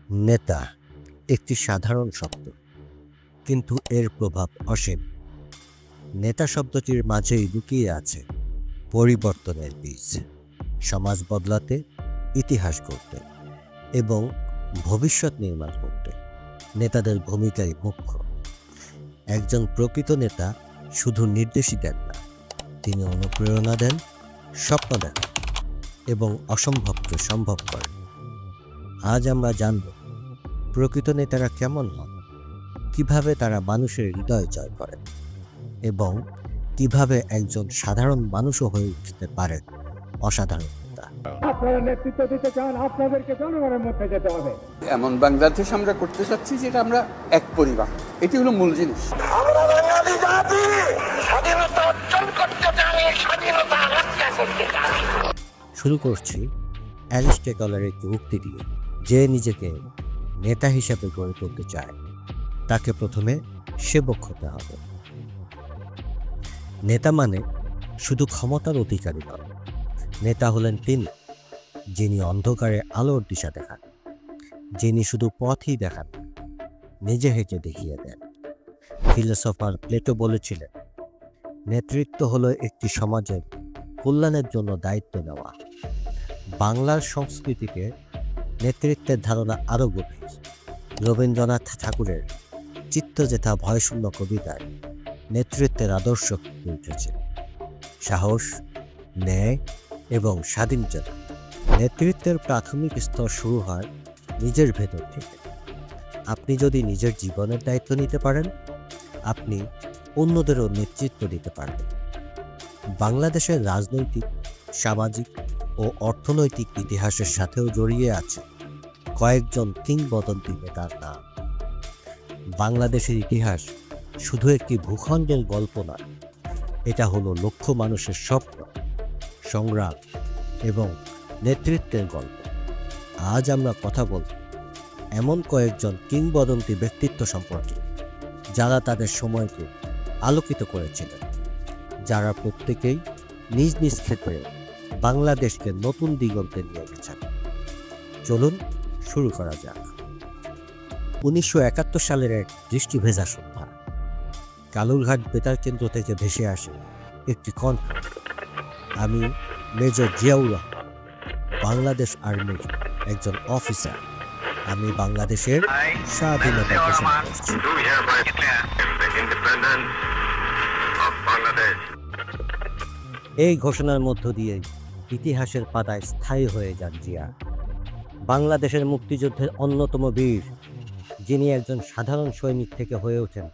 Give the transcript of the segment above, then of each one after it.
নেতা একটি সাধারণ শব্দ, কিন্তু এর প্রভাব অসীম। নেতা শব্দটির মাঝেই লুকিয়ে আছে পরিবর্তনের বীজ, সমাজ বদলাতে, ইতিহাস গড়তে এবং ভবিষ্যৎ নির্মাণ করতে নেতাদের ভূমিকাই মুখ্য। একজন প্রকৃত নেতা শুধু নির্দেশই দেন না, তিনি অনুপ্রেরণা দেন, স্বপ্ন দেন এবং অসম্ভবকে সম্ভব করেন। আজ আমরা জানব প্রকৃত নেতারা কেমন হন, কিভাবে তারা মানুষের হৃদয় জয় করেন এবং কিভাবে একজন সাধারণ মানুষও হয়ে উঠতে পারেন অসাধারণ নেতা। আপনারা নেতৃত্ব দিতে চান, আপনাদেরকে জনগণের মধ্যে যেতে হবে। এমন বাংলাদেশ আমরা করতে চাচ্ছি যেটা আমরা এক পরিবার, এটি হলো মূল জিনিস। আমরা বাঙালি জাতি স্বাধীনতা অর্জন করতে চাই, স্বাধীনতা রক্ষা করতে চাই। শুরু করছি অ্যারিস্টটলের একটি উক্তি দিয়ে। যে নিজেকে নেতা হিসাবে গড়ে তুলতে চায় তাকে প্রথমে সেবক হতে হবে। নেতা মানে শুধু ক্ষমতার অধিকারী নন, নেতা হলেন তিনি যিনি অন্ধকারে আলোর দিশা দেখান, যিনি শুধু পথই দেখান, নিজে হেঁটে দেখিয়ে দেন। ফিলোসফার প্লেটো বলেছিলেন, নেতৃত্ব হলো একটি সমাজের কল্যাণের জন্য দায়িত্ব নেওয়া। বাংলার সংস্কৃতিতে নেতৃত্বের ধারণা আরও গভীর। রবীন্দ্রনাথ ঠাকুরের চিত্তজেথা ভয়শূন্য কবিতায় নেতৃত্বের আদর্শ ফুটে উঠেছে। সাহস, ন্যায় এবং স্বাধীনচেতা। নেতৃত্বের প্রাথমিক স্তর শুরু হয় নিজের ভেতর থেকে। আপনি যদি নিজের জীবনের দায়িত্ব নিতে পারেন, আপনি অন্যদেরও নেতৃত্ব দিতে পারবেন। বাংলাদেশের রাজনৈতিক, সামাজিক ও অর্থনৈতিক ইতিহাসের সাথেও জড়িয়ে আছে কয়েকজন কিংবদন্তি নেতার নাম। বাংলাদেশের ইতিহাস শুধু একটি ভূখণ্ডের গল্প নয়, এটা হলো লক্ষ মানুষের স্বপ্ন, সংগ্রাম এবং নেতৃত্বের গল্প। আজ আমরা কথা বলব এমন কয়েকজন কিংবদন্তি ব্যক্তিত্ব সম্পর্কে, যারা তাদের সময়কে আলোকিত করেছিলেন, যারা প্রত্যেকেই নিজ নিজ ক্ষেত্রে বাংলাদেশকে নতুন দিগন্তে নিয়ে গেছেন। চলুন শুরু করা যাক। 1971 সালের এক বৃষ্টি ভেজা সন্ধ্যা, কালুরঘাট বেতার কেন্দ্র থেকে ভেসে আসে একটি কণ্ঠ। আমি মেজর জিয়াউর রহমান, বাংলাদেশ আর্মির একজন অফিসার। আমি বাংলাদেশের স্বাধীনতা ঘোষণা করছি। এই ঘোষণার মধ্য দিয়ে ইতিহাসের পাতায় স্থায়ী হয়ে যান জিয়া, বাংলাদেশের মুক্তিযুদ্ধের অন্যতম বীর, যিনি একজন সাধারণ সৈনিক থেকে হয়ে ওঠেন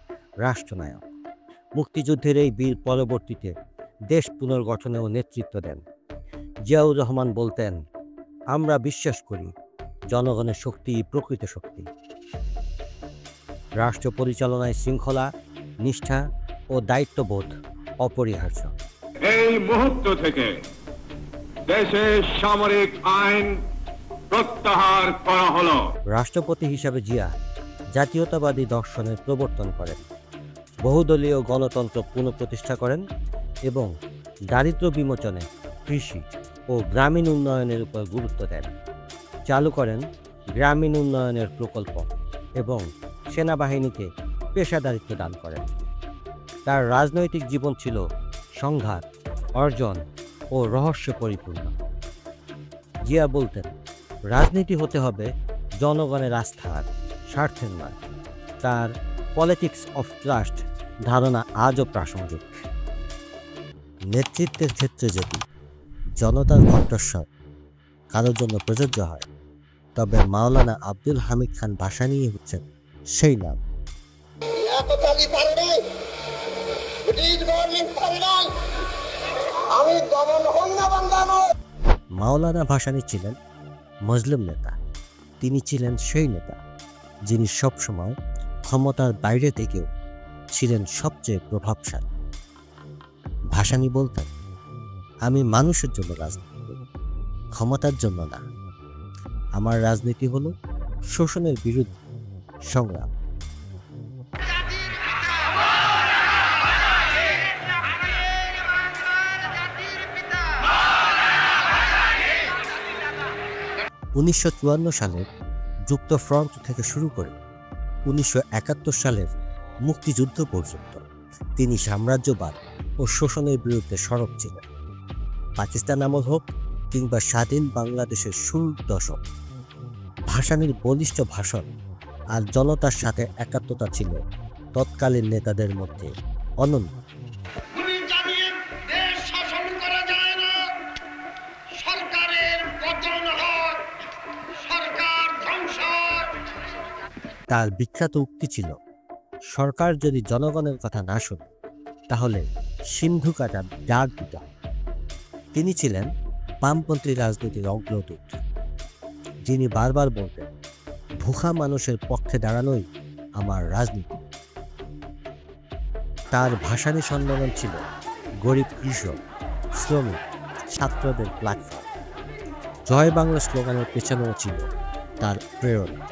রাষ্ট্রনায়ক। মুক্তিযুদ্ধের এই বীর পরবর্তীতে দেশ পুনর্গঠনেও নেতৃত্ব দেন। জিয়াউর রহমান বলতেন, আমরা বিশ্বাস করি জনগণের শক্তি প্রকৃত শক্তি। রাষ্ট্র পরিচালনায় শৃঙ্খলা, নিষ্ঠা ও দায়িত্ববোধ অপরিহার্য। এই মুহূর্ত থেকে দেশের সামরিক আইন প্রত্যাহার করা হলো। রাষ্ট্রপতি হিসাবে জিয়া জাতীয়তাবাদী দর্শনের প্রবর্তন করেন, বহুদলীয় গণতন্ত্র পুনঃপ্রতিষ্ঠা করেন এবং দারিদ্র্য বিমোচনে, কৃষি ও গ্রামীণ উন্নয়নের উপর গুরুত্ব দেন। চালু করেন গ্রামীণ উন্নয়নের প্রকল্প এবং সেনাবাহিনীকে পেশাদারিত্ব দান করেন। তার রাজনৈতিক জীবন ছিল সংঘাত, অর্জন ও রহস্য পরিপূর্ণ। জিয়া বলতেন, রাজনীতি হতে হবে জনগণের আস্থার, স্বার্থের নয়। তার পলিটিক্স অফ ট্রাস্ট ধারণা আজও প্রাসঙ্গিক। নেতৃত্বের ক্ষেত্রে যদি জনতার কণ্ঠস্বর কারোর জন্য প্রযোজ্য হয়, তবে মাওলানা আব্দুল হামিদ খান ভাসানী হচ্ছেন সেই নাম। মাওলানা ভাসানী ছিলেন মুসলিম নেতা। তিনি ছিলেন সেই নেতা যিনি সবসময় ক্ষমতার বাইরে থেকেও ছিলেন সবচেয়ে প্রভাবশালী। ভাসানী বলতেন, আমি মানুষের জন্য রাজনীতি করি, ক্ষমতার জন্য না। আমার রাজনীতি হলো শোষণের বিরুদ্ধে সংগ্রাম। উনিশশো সালে যুক্তফ্রন্ট থেকে শুরু করে 1971 সালের মুক্তিযুদ্ধ পর্যন্ত তিনি সাম্রাজ্যবাদ ও শোষণের বিরুদ্ধে সরব ছিলেন। পাকিস্তান আমল হোক কিংবা স্বাধীন বাংলাদেশের শুরুর দশক, ভাসানীর বলিষ্ঠ ভাষণ আর জনতার সাথে একাত্মতা ছিল তৎকালীন নেতাদের মধ্যে অনন্য। গুলি চালিয়ে দেশ শাসন করা যায় না, সরকারের পতন হয়, সরকার ধ্বংস হয়। তার বিখ্যাত উক্তি ছিল, সরকার যদি জনগণের কথা না শোনে তাহলে সিন্ধু কাটার ডাক দিতে হবে। তিনি ছিলেন বামপন্থী রাজনীতির অগ্রদূত, যিনি বারবার বলতেন, ভুখা মানুষের পক্ষে দাঁড়ানোই আমার রাজনীতি। তার ভাসানী সম্মেলন ছিল গরিব কৃষক, শ্রমিক, ছাত্রদের প্ল্যাটফর্ম। জয় বাংলা স্লোগানের পেছনেও ছিল তার প্রেরণা।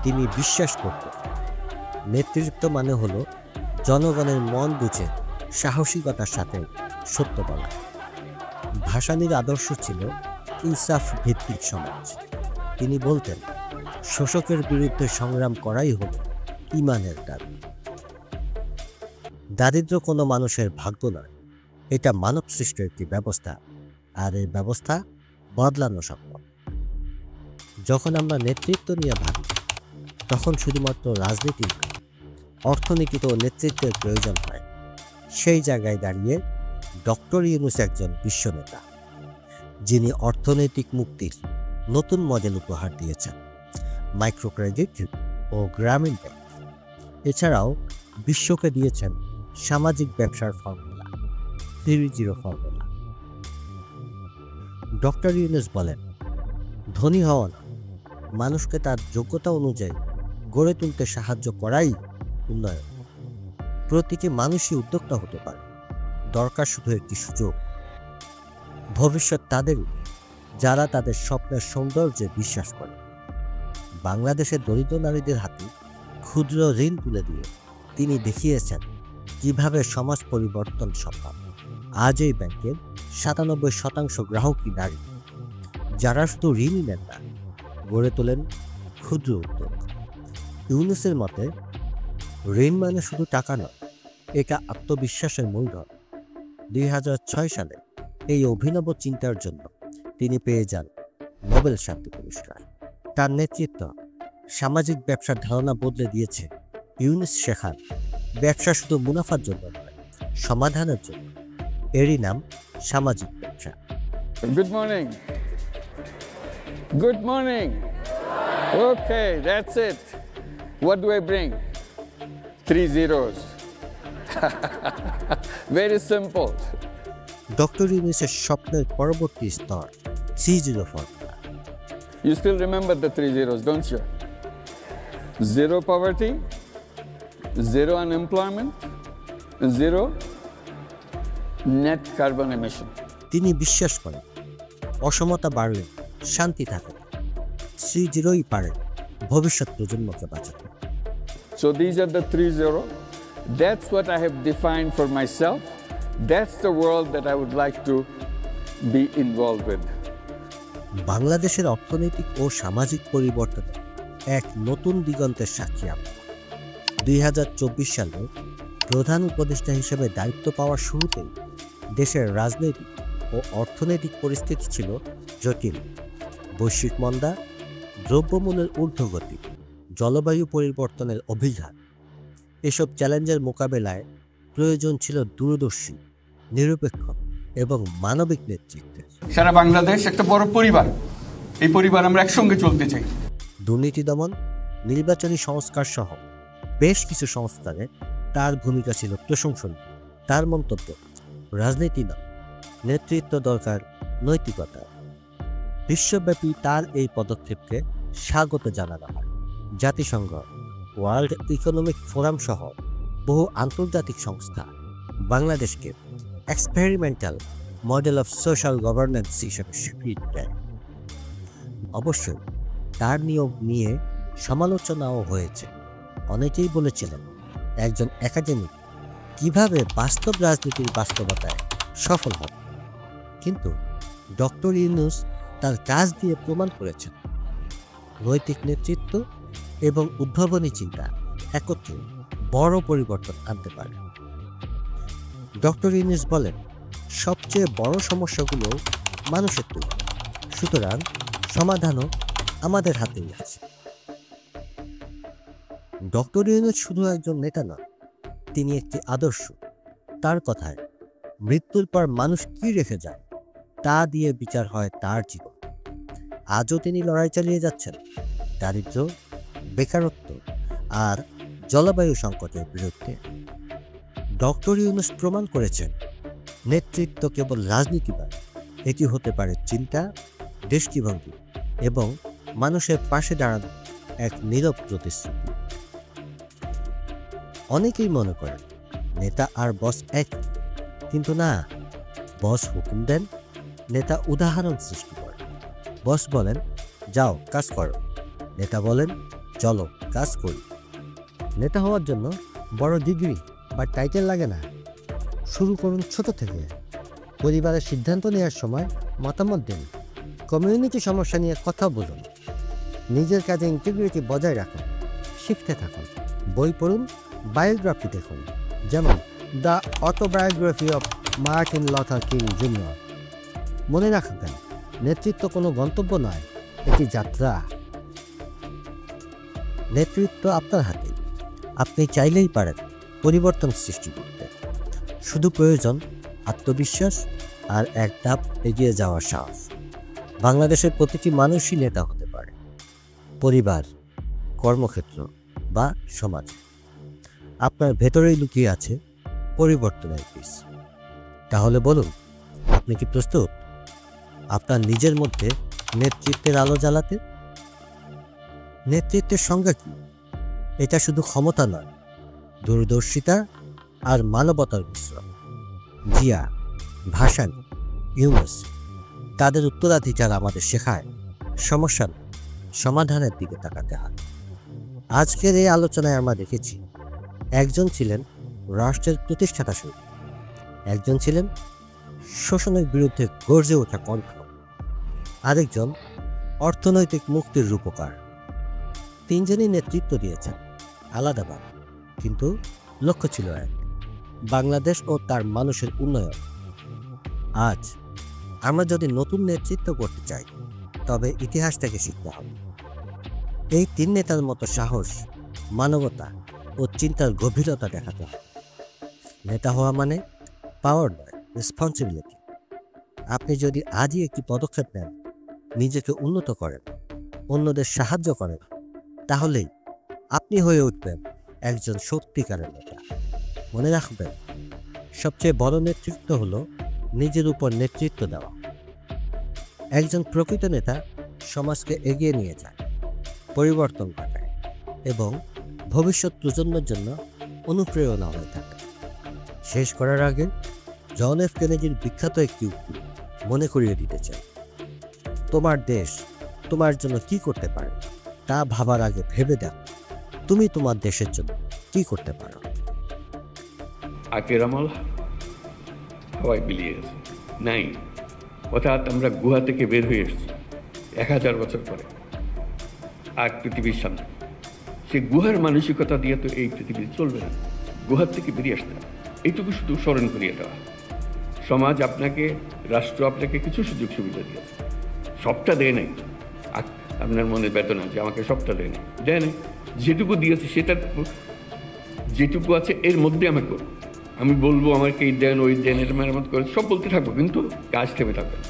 তিনি বিশ্বাস করতেন, নেতৃত্ব মানে হলো জনগণের মন বুঝে সাহসিকতার সাথে সত্য বলা। ভাসানীর আদর্শ ছিল ইনসাফ ভিত্তিক সমাজ। তিনি বলতেন, শোষকের বিরুদ্ধে সংগ্রাম করাই হলো ইমানের দাবি। দারিদ্র কোনো মানুষের ভাগ্য নয়, এটা মানব সৃষ্ট একটি ব্যবস্থা, আর এই ব্যবস্থা বদলানো সম্ভব। যখন আমরা নেতৃত্ব নিয়ে ভাবি, তখন শুধুমাত্র রাজনীতি, অর্থনীতিতেও নেতৃত্বের প্রয়োজন হয়। সেই জায়গায় দাঁড়িয়ে ডক্টর ইউনূস একজন বিশ্বনেতা, যিনি অর্থনৈতিক মুক্তির নতুন মডেল উপহার দিয়েছেন, মাইক্রো ক্রেডিট ও গ্রামীণ ব্যাংক। এছাড়াও বিশ্বকে দিয়েছেন সামাজিক ব্যবসার ফর্মুলা, 3-0 ফর্মুলা। ডক্টর ইউনূস বলেন, ধনী হওয়া না, মানুষকে তার যোগ্যতা অনুযায়ী গড়ে তুলতে সাহায্য করাই উন্নয়ন। প্রতিটি মানুষই উদ্যোক্তা হতে পারে, দরকার শুধু একটি সুযোগ। ভবিষ্যৎ তাদেরই যারা তাদের স্বপ্নের সৌন্দর্যে বিশ্বাস করে। বাংলাদেশের দরিদ্র নারীদের হাতে ক্ষুদ্র ঋণ তুলে দিয়ে তিনি দেখিয়েছেন কিভাবে সমাজ পরিবর্তন সম্ভব। আজ এই ব্যাংকের 97% গ্রাহকই নারী, যারা শুধু ঋণই নেন না, গড়ে তোলেন ক্ষুদ্র উদ্যোগ। ইউনূসের মতে ঋণ মানে শুধু টাকা নয়, এটা আত্মবিশ্বাসের মূলধন। 2006 সালে এই অভিনব চিন্তার জন্য তিনি পেয়ে যান নোবেল শান্তি পুরস্কার। তার নেতৃত্ব সামাজিক ব্যবসার ধারণা বদলে দিয়েছে। ইউনূস শেখান, ব্যবসা শুধু মুনাফার জন্য নয়, সমাধানের জন্য। এরই নাম সামাজিক ব্যবসা। Good morning. Good morning. Okay, that's it. What do I bring? 3 zeros. Very simple. Doctor ইউনূসের স্বপ্নের পরবর্তী স্তর 3-0 formula. You still remember the 3 zeros, don't you? Zero poverty, zero unemployment, zero net carbon emission. তিনি বিশ্বাস করেন, অসমতা বাড়লে শান্তি থাকে, 3-0ই পারে ভবিষ্যৎ প্রজন্মকে বাঁচাতে। So these are the 3-0. That's what I have defined for myself. That's the world that I would like to be involved with. বাংলাদেশের অর্থনৈতিক ও সামাজিক পরিবর্তনে এক নতুন দিগন্তের সাক্ষী আমরা। 2024 সালে প্রধান উপদেষ্টা হিসেবে দায়িত্ব পাওয়ার শুরুতেই দেশের রাজনৈতিক ও অর্থনৈতিক পরিস্থিতি ছিল জটিল। বৈশ্বিক মন্দা, দ্রব্যমূল্যের ঊর্ধ্বগতি, জলবায়ু পরিবর্তনের অভিঘাত, এসব চ্যালেঞ্জের মোকাবেলায় প্রয়োজন ছিল দূরদর্শী, নিরপেক্ষ এবং মানবিক নেতৃত্বের। সারা বাংলাদেশ একটা বড় পরিবার, এই পরিবার আমরা একসঙ্গে চলতে চাই। দুর্নীতি দমন, নির্বাচনী সংস্কার সহ বেশ কিছু সংস্কারে তার ভূমিকা ছিল প্রশংসনীয়। তার মন্তব্য, রাজনীতি নয়, নেতৃত্ব দরকার, নৈতিকতা। বিশ্বব্যাপী তার এই পদক্ষেপকে স্বাগত জানানো হয়। জাতিসংঘ, ওয়ার্ল্ড ইকোনমিক ফোরাম সহ বহু আন্তর্জাতিক সংস্থা বাংলাদেশকে experimental model of social governance হিসেবে স্বীকৃতি দেয়। অবশ্যই তার নিয়োগ নিয়ে সমালোচনাও হয়েছে। অনেকেই বলেছিলেন, একজন একাডেমিক কিভাবে বাস্তব রাজনীতির বাস্তবতায় সফল হবে। কিন্তু ডক্টর ইউনূস তার কাজ দিয়ে প্রমাণ করেছেন, নৈতিক নেতৃত্ব এবং উদ্ভাবনী চিন্তা একত্রে বড় পরিবর্তন আনতে পারে। ডক্টর ইউনূস বলেন, সবচেয়ে বড় সমস্যাগুলো মানুষের তৈরি, সুতরাং সমাধানও আমাদের হাতেই আছে। ডক্টর ইউনূস শুধু একজন নেতা নন, তিনি একটি আদর্শ। তার কথায় মৃত্যুর পর মানুষ কি রেখে যায় তা দিয়ে বিচার হয় তার জীবন। আজও তিনি লড়াই চালিয়ে যাচ্ছেন দারিদ্র্য, বেকারত্ব আর জলবায়ু সংকটের বিরুদ্ধে। ডক্টর ইউনূস প্রমাণ করেছেন, নেতৃত্ব কেবল রাজনীতি নয়, এটি হতে পারে চিন্তা, দৃষ্টিভঙ্গি এবং মানুষের পাশে দাঁড়ানো এক নীরব প্রতিশ্রুতি। অনেকেই মনে করেন নেতা আর বস এক, কিন্তু না, বস হুকুম দেন, নেতা উদাহরণ সৃষ্টি করে। বস বলেন যাও কাজ করো, নেতা বলেন চলো কাজ করি। নেতা হওয়ার জন্য বড় ডিগ্রি বা টাইটেল লাগে না। শুরু করুন ছোট থেকে। পরিবারের সিদ্ধান্ত নেওয়ার সময় মতামত দিন, কমিউনিটি সমস্যা নিয়ে কথা বলুন, নিজের কাজে ইন্টিগ্রিটি বজায় রাখুন, শিখতে থাকুন, বই পড়ুন, বায়োগ্রাফি দেখুন, যেমন the autobiography of Martin Luther king junior. মনে রাখবেন, নেতৃত্ব কোনো গন্তব্য নয়, এটি যাত্রা। নেতৃত্ব আপনার হাতে, আপনি চাইলেই পারেন পরিবর্তন সৃষ্টি করতে। শুধু প্রয়োজন আত্মবিশ্বাস আর এক ধাপ এগিয়ে যাওয়ার সাহস। বাংলাদেশের প্রতিটি মানুষই নেতা হতে পারে, পরিবার, কর্মক্ষেত্র বা সমাজ। আপনার ভেতরেই লুকিয়ে আছে পরিবর্তনের বীজ। তাহলে বলুন, আপনি কি প্রস্তুত আপনার নিজের মধ্যে নেতৃত্বের আলো জ্বালাতে? নেতৃত্বের সংজ্ঞা কি? এটা শুধু ক্ষমতা নয়, দূরদর্শিতা আর মানবতার মিশ্রণ। জিয়া, ভাসানী, ইউনূস, তাদের উত্তরাধিকার আমাদের শেখায় সমস্যার সমাধানের দিকে তাকাতে হয়। আজকের এই আলোচনায় আমরা দেখেছি, একজন ছিলেন রাষ্ট্রের প্রতিষ্ঠাতা শক্তি, একজন ছিলেন শোষণের বিরুদ্ধে গর্জে ওঠা কণ্ঠ, আরেকজন অর্থনৈতিক মুক্তির রূপকার। তিনজনই নেতৃত্ব দিয়েছেন আলাদাভাবে, কিন্তু লক্ষ্য ছিল এক, বাংলাদেশ ও তার মানুষের উন্নয়ন। আজ আমরা যদি নতুন নেতৃত্ব করতে চাই, তবে ইতিহাস থেকে শিখতে হবে। এই তিন নেতার মতো সাহস, মানবতা ও চিন্তার গভীরতা দেখাতে হবে। নেতা হওয়া মানে পাওয়ার নয়, রেসপন্সিবিলিটি। আপনি যদি আজই একটি পদক্ষেপ নেন, নিজেকে উন্নত করেন, অন্যদের সাহায্য করেন, তাহলেই আপনি হয়ে উঠবেন একজন সত্যিকারের নেতা। মনে রাখবেন, সবচেয়ে বড় নেতৃত্ব হলো নিজের উপর নেতৃত্ব দেওয়া। একজন প্রকৃত নেতা সমাজকে এগিয়ে নিয়ে যায়, পরিবর্তন ঘটায় এবং ভবিষ্যৎ প্রজন্মের জন্য অনুপ্রেরণা হয়ে থাকে। শেষ করার আগে জন এফ কেনেডির বিখ্যাত একটি উক্তি মনে করিয়ে দিতে চাই, তোমার দেশ তোমার জন্য কি করতে পারে তা ভাবার আগে ভেবে দেখো তুমি তোমার দেশের জন্য কি করতে পারো। আগের আমল হাওয়ায় বিলিয়ে গেছে, নাই। অর্থাৎ আমরা গুহা থেকে বের হয়ে এসেছি 1000 বছর পরে আর পৃথিবীর সামনে। সে গুহার মানসিকতা দিয়ে তো এই পৃথিবী চলবে না, গুহার থেকে বেরিয়ে আসতে হবে। এইটুকু শুধু স্মরণ করিয়ে দেওয়া। সমাজ আপনাকে, রাষ্ট্র আপনাকে কিছু সুযোগ সুবিধা দিয়েছে, সবটা দেয় নাই। আপনার মনে বেদনা যে আমাকে সবটা দেয় নাই, দেয় নাই। যেটুকু দিয়েছে সেটার যেটুকু আছে এর মধ্যে আমি করব। আমি বলবো আমাকে এই দেন, ওই দেন, এটা মেরামত করে সব বলতে থাকবো, কিন্তু কাজ থেমে থাকবে না।